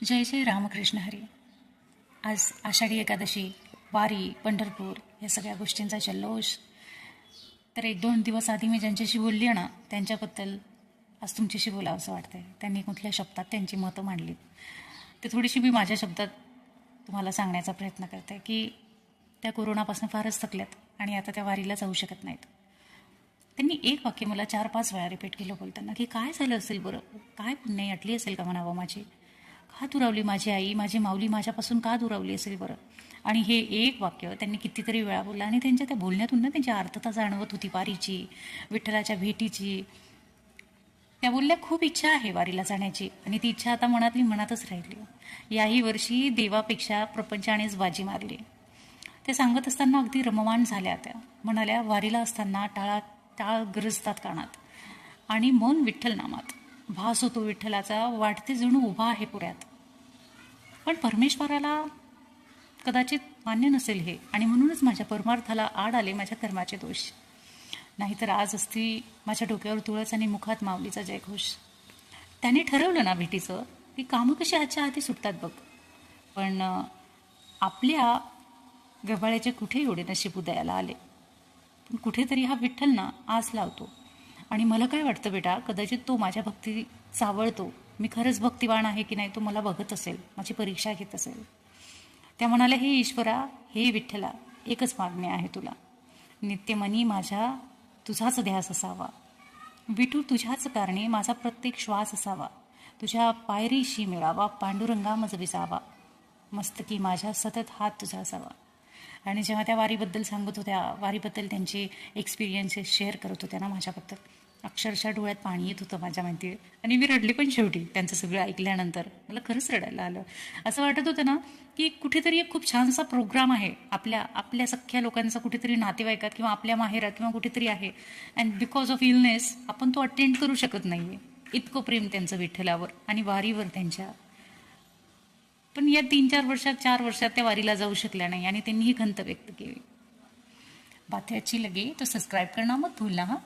जय जय रामकृष्ण हरी. आज आषाढी एकादशी, वारी, पंढरपूर या सगळ्या गोष्टींचा जल्लोष. तर 1-2 दिवस आधी मी ज्यांच्याशी बोलली ना, त्यांच्याबद्दल आज तुमच्याशी बोलावं असं वाटतंय. त्यांनी कुठल्या शब्दात त्यांची मतं मांडलीत, ते थोडीशी मी माझ्या शब्दात तुम्हाला सांगण्याचा प्रयत्न करते की त्या कोरोनापासून फारच थकल्यात आणि आता त्या वारीला जाऊ शकत नाहीत. त्यांनी एक वाक्य मला 4-5 वेळा रिपीट केलं बोलताना की काय झालं असेल बरं, काय पुण्याई अटली असेल का म्हणावं माझी, का दुरावली माझी आई, माझी माऊली माझ्यापासून का दुरावली असेल बरं. आणि हे एक वाक्य त्यांनी कितीतरी वेळा बोललं आणि त्यांच्या त्या बोलण्यातून ना त्यांची अर्थता जाणवत होती वारीची, विठ्ठलाच्या भेटीची. त्या बोलल्या खूप इच्छा आहे वारीला जाण्याची आणि ती इच्छा आता मनातली मनातच राहिली. याही वर्षी देवापेक्षा प्रपंचानेच बाजी मारली. ते सांगत असताना अगदी रममाण झाल्या. त्या म्हणाल्या वारीला असताना टाळ गरजतात कानात आणि मन विठ्ठल नामात. भास होतो विठ्ठलाचा, वाटते जणू उभा आहे पुऱ्यात. पण परमेश्वराला कदाचित मान्य नसेल हे आणि म्हणूनच माझ्या परमार्थाला आड आले माझ्या कर्माचे दोष. नाहीतर आज असती माझ्या डोक्यावर तुळस आणि मुखात माऊलीचा जयघोष. त्याने ठरवलं ना भेटीचं की कामं कशी आजच्या हाती सुटतात बघ, पण आपल्या गव्हाळ्याचे कुठे एवढे नशीब उदयाला आले. पण कुठेतरी हा विठ्ठल ना आस लावतो आणि मला काय वाटतं बेटा, कदाचित तो माझ्या भक्ती चावळतो. मी खरंच भक्तिवान आहे की नाही तो मला बघत असेल, माझी परीक्षा घेत असेल. त्या म्हणाल्या, हे ईश्वरा, हे विठ्ठला, एकच मागणी आहे तुला. नित्यमनी माझ्या तुझाच ध्यास असावा. विठू तुझ्याच कारणे माझा प्रत्येक श्वास असावा. तुझ्या पायरीशी मिळावा पांडुरंगा मज विसावा. मस्तकी माझ्या सतत हात तुझा असावा. आणि जेव्हा त्या वारीबद्दल सांगत होत्या, वारीबद्दल त्यांचे एक्सपिरियन्सेस शेअर करत होत्या ना माझ्याबद्दल, अक्षरशः डोळ्यात पाणी येत होतं माझ्या माहिती. आणि मी रडली पण शेवटी त्यांचं सगळं ऐकल्यानंतर. मला खरंच रडायला आलं. असं वाटत होतं ना की कुठेतरी एक खूप छानसा प्रोग्राम आहे आपल्या सख्ख्या लोकांचा कुठेतरी नातेवाईकात किंवा आपल्या माहेरात किंवा कुठेतरी आहे, अँड बिकॉज ऑफ इलनेस आपण तो अटेंड करू शकत नाही आहे. इतकं प्रेम त्यांचं विठ्ठलावर आणि वारीवर त्यांच्या. पण या 4 वर्षात त्या वारीला जाऊ शकल्या नाही आणि त्यांनी ही खंत व्यक्त केली. बात अच्छी लगी तो सब्सक्राइब करना मत भूलना. हाँ.